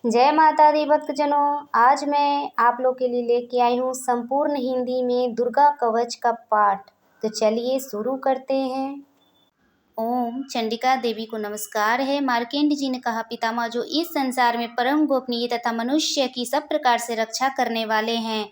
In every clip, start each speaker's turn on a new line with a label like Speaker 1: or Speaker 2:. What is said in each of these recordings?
Speaker 1: जय माता दी भक्तजनों। आज मैं आप लोग के लिए लेके आई हूँ संपूर्ण हिंदी में दुर्गा कवच का पाठ। तो चलिए शुरू करते हैं। ओम चंडिका देवी को नमस्कार है। मार्केंड जी ने कहा, पितामह जो इस संसार में परम गोपनीय तथा मनुष्य की सब प्रकार से रक्षा करने वाले हैं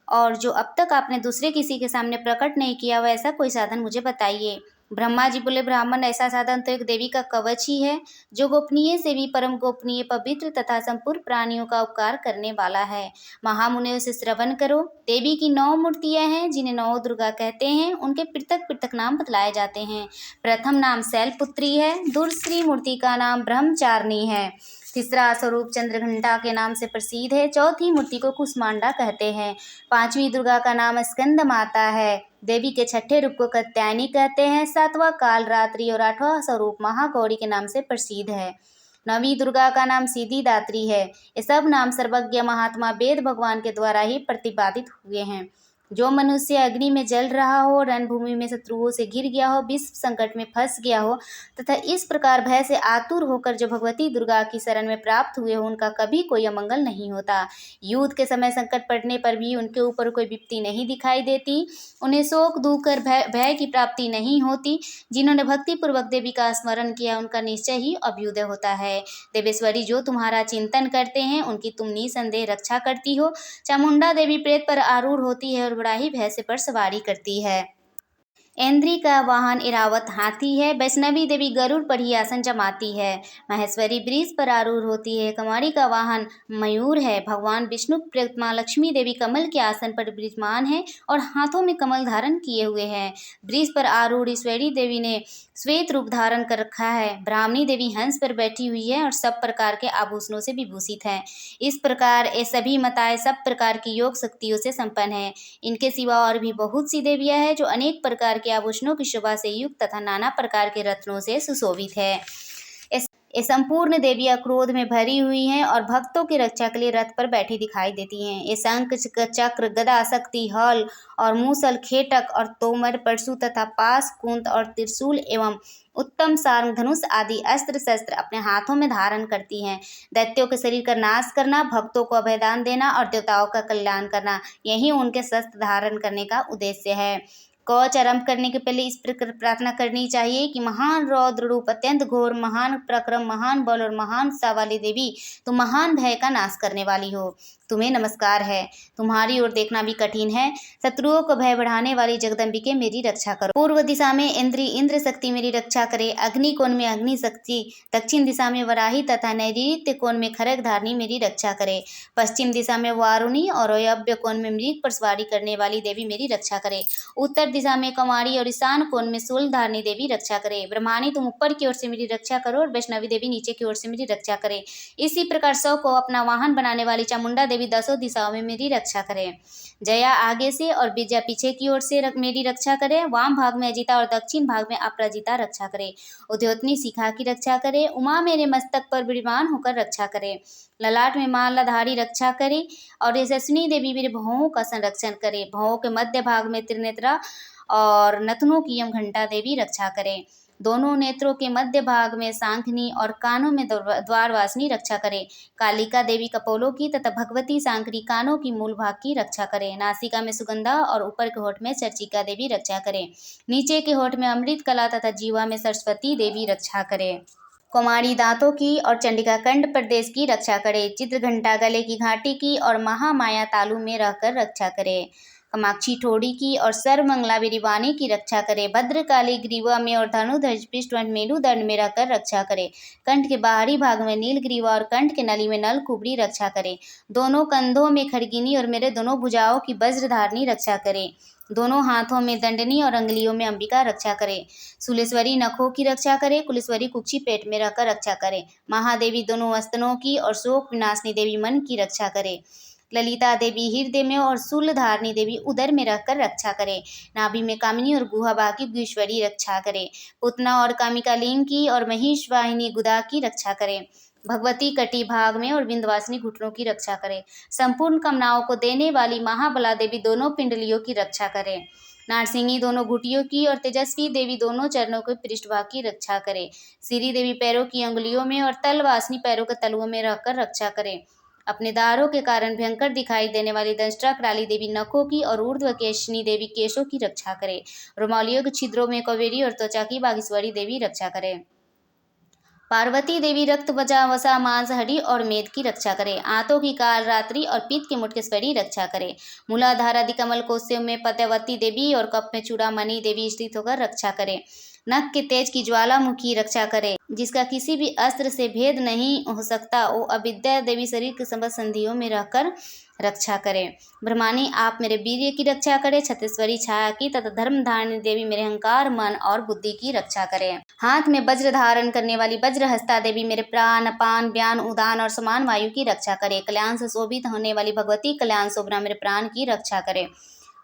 Speaker 1: और जो अब तक आपने दूसरे किसी के सामने प्रकट नहीं किया, वैसा कोई साधन मुझे बताइए। ब्रह्मा जी बोले, ब्राह्मण ऐसा साधन तो एक देवी का कवच ही है जो गोपनीय से भी परम गोपनीय, पवित्र तथा संपूर्ण प्राणियों का उपकार करने वाला है। महामुनियों से श्रवण करो। देवी की 9 मूर्तियां हैं जिन्हें 9 दुर्गा कहते हैं। उनके पृथक पृथक नाम बतलाए जाते हैं। प्रथम नाम शैलपुत्री है। दूसरी मूर्ति का नाम ब्रह्मचारिणी है। तीसरा स्वरूप चंद्रघंटा के नाम से प्रसिद्ध है। चौथी मूर्ति को कुष्मांडा कहते हैं। पांचवी दुर्गा का नाम स्कंद माता है। देवी के छठे रूप को कात्यायनी कहते हैं। सातवां काल रात्रि और आठवां स्वरूप महागौरी के नाम से प्रसिद्ध है। नवीं दुर्गा का नाम सिद्धिदात्री है। ये सब नाम सर्वज्ञ महात्मा वेद भगवान के द्वारा ही प्रतिपादित हुए हैं। जो मनुष्य अग्नि में जल रहा हो, रणभूमि में शत्रुओं से घिर गया हो, विश्व संकट में फंस गया हो तथा इस प्रकार भय से आतुर होकर जो भगवती दुर्गा की शरण में प्राप्त हुए हो, उनका कभी कोई अमंगल नहीं होता। युद्ध के समय संकट पड़ने पर भी उनके ऊपर कोई विपत्ति नहीं दिखाई देती। उन्हें शोक दुख कर भय की प्राप्ति नहीं होती। जिन्होंने भक्ति पूर्वक देवी का स्मरण किया, उनका निश्चय ही अभ्युदय होता है। देवेश्वरी, जो तुम्हारा चिंतन करते हैं उनकी तुम निसंदेह रक्षा करती हो। चामुंडा देवी प्रेत पर आरूढ़ होती है और बड़ा ही भय से पर सवारी करती है। ऐन्द्री का वाहन इरावत हाथी है। वैष्णवी देवी गरुड़ पर ही आसन जमाती है। महेश्वरी वृष पर आरूढ़ होती है। कुमारी का वाहन मयूर है। भगवान विष्णु प्रेत माँ लक्ष्मी देवी कमल के आसन पर विराजमान है और हाथों में कमल धारण किए हुए हैं। वृष पर आरूढ़ ईश्वरी देवी ने श्वेत रूप धारण कर रखा है। ब्राह्मणी देवी हंस पर बैठी हुई है और सब प्रकार के आभूषणों से विभूषित है। इस प्रकार ये सभी माताएं सब प्रकार की योग शक्तियों से संपन्न है। इनके सिवा और भी बहुत सी देवियां हैं जो अनेक प्रकार के आभूषणों की शोभा से युक्त तथा नाना प्रकार के रत्नों से सुशोभित है। ये संपूर्ण देवियां क्रोध में भरी हुई हैं और भक्तों की रक्षा के लिए रथ पर बैठी दिखाई देती हैं। ये शंख चक्र गदा शक्ति हल और मूसल खेटक और तोमर परशु तथा पास कुंत और त्रिशूल एवं उत्तम सारंग धनुष आदि अस्त्र शस्त्र अपने हाथों में धारण करती हैं। दैत्यों के शरीर का नाश करना, भक्तों को अभयदान देना और देवताओं का कल्याण करना, यही उनके शस्त्र धारण करने का उद्देश्य है। कवच आरंभ करने के पहले इस प्रकार प्रार्थना करनी चाहिए कि महान रौद्र रूप, अत्यंत घोर, महान पराक्रम, महान बल और महान उत्साह वाली देवी, तुम महान भय का नाश करने वाली हो। तुम्हें नमस्कार है। तुम्हारी ओर देखना भी कठिन है। शत्रुओं को भय बढ़ाने वाली जगदम्बिके मेरी रक्षा करो। पूर्व दिशा में इंद्री इंद्र शक्ति मेरी रक्षा करे। अग्नि कोण में अग्नि शक्ति, दक्षिण दिशा में वराही तथा नैऋत्य कोण में खरग धारणी मेरी रक्षा करे। पश्चिम दिशा में वारुणी और वायव्य कोण में मृग पर सवारी करने वाली देवी मेरी रक्षा करे। उत्तर दिशा में कुमारी और ईशान कोण में शूलधारिणी देवी रक्षा करे। ब्रह्माणी, तुम ऊपर की ओर से मेरी रक्षा करो और वैष्णवी देवी नीचे की ओर से मेरी रक्षा करे। इसी प्रकार सौ को अपना वाहन बनाने वाली चामुंडा देवी 10 दिशाओं में मेरी रक्षा करे। जया आगे से और विजया पीछे की ओर से मेरी रक्षा करे। वाम भाग में अजिता और दक्षिण भाग में अपराजिता रक्षा करे। उद्योतनी शिखा की रक्षा करे। उमा मेरे मस्तक पर विराजमान होकर रक्षा करे। ललाट में मालाधारी रक्षा करे और यशस्विनी देवी मेरे भवों का संरक्षण करे। भवों के मध्य भाग में त्रिनेत्रा और नथनों की यम घंटा देवी रक्षा करे। दोनों नेत्रों के मध्य भाग में सांखनी और कानों में द्वारवासिनी रक्षा करे। कालिका देवी कपोलों की तथा भगवती सांकरी कानों की मूल भाग की रक्षा करे। नासिका में सुगंधा और ऊपर के होठ में चर्चिका देवी रक्षा करे। नीचे के होठ में अमृत कला तथा जीवा में सरस्वती देवी रक्षा करे। कुमारी दांतों की और चंडिका कंठ प्रदेश की रक्षा करे। चित्रघंटा गले की घाटी की और महामाया तालु में रहकर रक्षा करे। कामाक्षी ठोड़ी की और सर्वमंगला विरिवाणी की रक्षा करे। भद्रकाली ग्रीवा में और धनुधर पृष्ठ मेरुदंड में रहकर रक्षा करे। कंठ के बाहरी भाग में नीलग्रीवा और कंठ के नली में नलकुबरी रक्षा करे। दोनों कंधों में खड़गिनी और मेरे दोनों भुजाओं की वज्रधारणी रक्षा करे। दोनों हाथों में दंडनी और अंगुलियों में अंबिका रक्षा करे। सुलेश्वरी नखों की रक्षा करे। कुलेश्वरी कुक्षी पेट में रहकर रक्षा करे। महादेवी दोनों स्तनों की और शोक विनाशिनी देवी मन की रक्षा करे। ललिता देवी हृदय में और शूलधारिणी देवी उदर में रहकर रक्षा करे। नाभि में कामिनी और गुहा बाकी गुहेश्वरी रक्षा करे। पुतना और कामिका लिंग की और महिष वाहिनी गुदा की रक्षा करे। भगवती कटी भाग में और विंध्यवासिनी घुटनों की रक्षा करे। संपूर्ण कामनाओं को देने वाली महाबला देवी दोनों पिंडलियों की रक्षा करे। नारसिंगी दोनों घुटियों की और तेजस्वी देवी दोनों चरणों के पृष्ठभाग की रक्षा करे। श्री देवी पैरों की अंगुलियों में और तलवासनी पैरों के तलुओं में रहकर रक्षा करे। अपने दारों के कारण भयंकर दिखाई देने वाली दंष्ट्रा कराली देवी नखों की और ऊर्ध्व केशनी देवी केशों की रक्षा करे। रोमालियों के छिद्रों में कवेरी और त्वचा की बागेश्वरी देवी रक्षा करे। पार्वती देवी रक्त वजा वसा मांस हड्डी और मेद की रक्षा करे। आंतों की काल रात्रि और पीत के मुटकेश्वरी रक्षा करे। मूलाधार आदि कमल कोशों में पद्मावती देवी और कप में चूड़ामणि देवी स्थित होकर रक्षा करे। नख के तेज की ज्वालामुखी रक्षा करे, जिसका किसी भी अस्त्र से भेद नहीं हो सकता। वो अविद्या देवी शरीर के समस्त संधियों में रहकर रक्षा करे। ब्रह्माणी आप मेरे वीर्य की रक्षा करे। छत्तेश्वरी छाया की तथा धर्म धारिणी देवी मेरे अहंकार मन और बुद्धि की रक्षा करे। हाथ में वज्र धारण करने वाली वज्रहस्ता देवी मेरे प्राण अपान व्यान उदान और समान वायु की रक्षा करे। कल्याण से शोभित होने वाली भगवती कल्याण शोभना मेरे प्राण की रक्षा करे।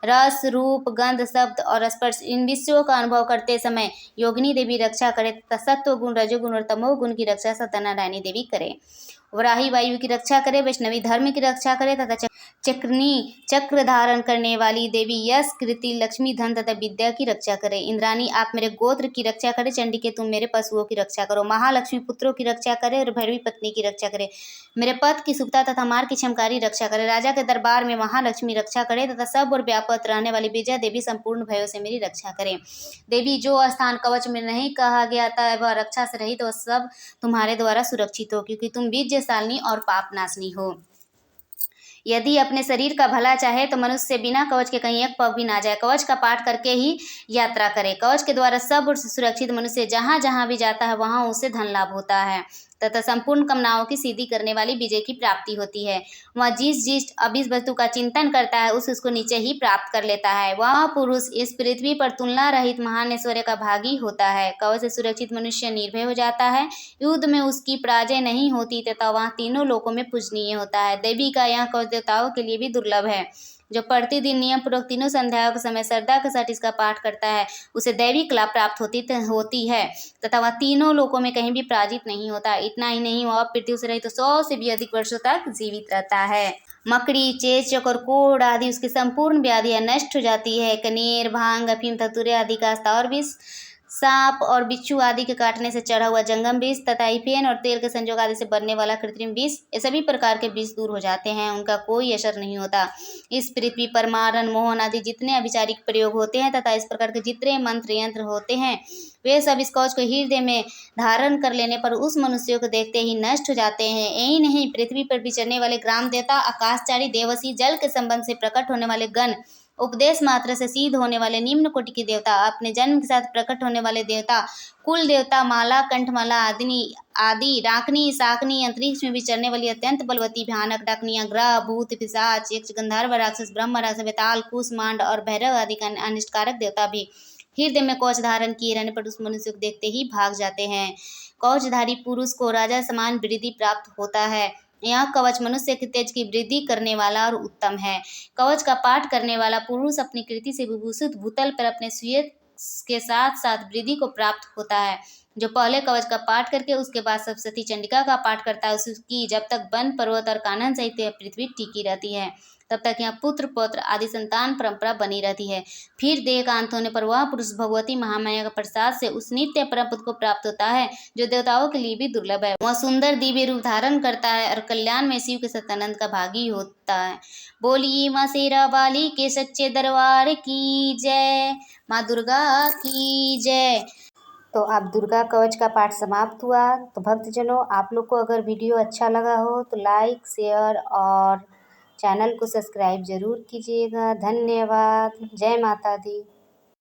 Speaker 1: रस रूप गंध शब्द और स्पर्श इन विषयों का अनुभव करते समय योगिनी देवी रक्षा करे तथा सत्व गुण रजोगुण और तमोगुण की रक्षा सत्यनारायणी देवी करे। वराही वायु की रक्षा करे। वैष्णवी धर्म की रक्षा करे तथा चक्रनी चक्र धारण करने वाली देवी यश कृति लक्ष्मी धन तथा विद्या की रक्षा करे। इंद्राणी आप मेरे गोत्र की रक्षा करे। चंडिके तुम मेरे पशुओं की रक्षा करो। महालक्ष्मी पुत्रों की रक्षा करे और भैरवी पत्नी की रक्षा करे। मेरे पद की शुभता तथा मार्ग की क्षमकारी रक्षा करे। राजा के दरबार में महालक्ष्मी रक्षा करे तथा सब और व्यापक रहने वाली विजया देवी संपूर्ण भयों से मेरी रक्षा करे। देवी जो स्थान कवच में नहीं कहा गया था वह रक्षा से रहित वह सब तुम्हारे द्वारा सुरक्षित हो, क्योंकि तुम विजयशालिनी और पापनाशनी हो। यदि अपने शरीर का भला चाहे तो मनुष्य बिना कवच के कहीं एक पग भी ना जाए। कवच का पाठ करके ही यात्रा करे। कवच के द्वारा सब सुरक्षित मनुष्य जहाँ जहाँ भी जाता है वहाँ उसे धन लाभ होता है तथा संपूर्ण कामनाओं की सिद्धि करने वाली विजय की प्राप्ति होती है। वह जिस अभिष्ट वस्तु का चिंतन करता है उसको नीचे ही प्राप्त कर लेता है। वह पुरुष इस पृथ्वी पर तुलना रहित महान ऐश्वर्य का भागी होता है। कवच से सुरक्षित मनुष्य निर्भय हो जाता है। युद्ध में उसकी पराजय नहीं होती तथा वह तीनों लोकों में पूजनीय होता है। देवी का यह कवच देवताओं के लिए भी दुर्लभ है। जो प्रतिदिन नियम पूर्वक तीनों संध्याओं के समय श्रद्धा के साथ इसका पाठ करता है उसे दैवी कला प्राप्त होती है तथा वह तीनों लोकों में कहीं भी पराजित नहीं होता। इतना ही नहीं, वह पृथ्वी से रहित तो 100 से भी अधिक वर्षों तक जीवित रहता है। मकड़ी चेचक और कोढ़ आदि उसकी संपूर्ण व्याधियां नष्ट हो जाती है। कनेर भांग अफीम धतूरे आदि का स्थावर विष, सांप और बिच्छू आदि के काटने से चढ़ा हुआ जंगम विष तथा इफेन और तेल के संयोग आदि से बनने वाला कृत्रिम विष, ये सभी प्रकार के विष दूर हो जाते हैं। उनका कोई असर नहीं होता। इस पृथ्वी पर मारण मोहन आदि जितने अभिचारिक प्रयोग होते हैं तथा इस प्रकार के जितने मंत्र यंत्र होते हैं वे सब इस कवच को हृदय में धारण कर लेने पर उस मनुष्यों को देखते ही नष्ट हो जाते हैं। यही नहीं, पृथ्वी पर विचरने वाले ग्राम देवता, आकाशचारी देवसी, जल के संबंध से प्रकट होने वाले गण, उपदेश मात्र से सिद्ध होने वाले निम्न कोटि के देवता, अपने जन्म के साथ प्रकट होने वाले देवता, कुल देवता, माला कंठमाला आदि डाकनी शाकनी, अंतरिक्ष में विचरने वाली अत्यंत बलवती भयानक डाकनियां, ग्रह भूत पिशाच यक्ष गंधर्व राक्षस ब्रह्म राक्षस बेताल कुश मांड और भैरव आदि का अनिष्टकारक देवता भी हृदय में कवच धारण किए रहने पर उस मनुष्य को देखते ही भाग जाते हैं। कवचधारी पुरुष को राजा समान वृद्धि प्राप्त होता है। यह कवच मनुष्य के तेज की वृद्धि करने वाला और उत्तम है। कवच का पाठ करने वाला पुरुष अपनी कृति से विभूषित भूतल पर अपने स्वयं के साथ साथ वृद्धि को प्राप्त होता है। जो पहले कवच का पाठ करके उसके बाद सप्तशती चंडिका का पाठ करता है उसकी जब तक वन पर्वत और कानन सहित पृथ्वी टिकी रहती है तब तक यहाँ पुत्र पौत्र आदि संतान परंपरा बनी रहती है। फिर देह का अंत होने पर वह पुरुष भगवती महामाया का प्रसाद से उस नित्य परम पद को प्राप्त होता है जो देवताओं के लिए भी दुर्लभ है। वह सुंदर दिव्य रूप धारण करता है और कल्याण में शिव के सत्यानंद का भागी होता है। बोलिए माँ शेरा वाली के सच्चे दरबार की जय, माँ दुर्गा की जय। तो आप दुर्गा कवच का पाठ समाप्त हुआ। तो भक्तजनों, आप लोग को अगर वीडियो अच्छा लगा हो तो लाइक शेयर और चैनल को सब्सक्राइब जरूर कीजिएगा। धन्यवाद। जय माता दी।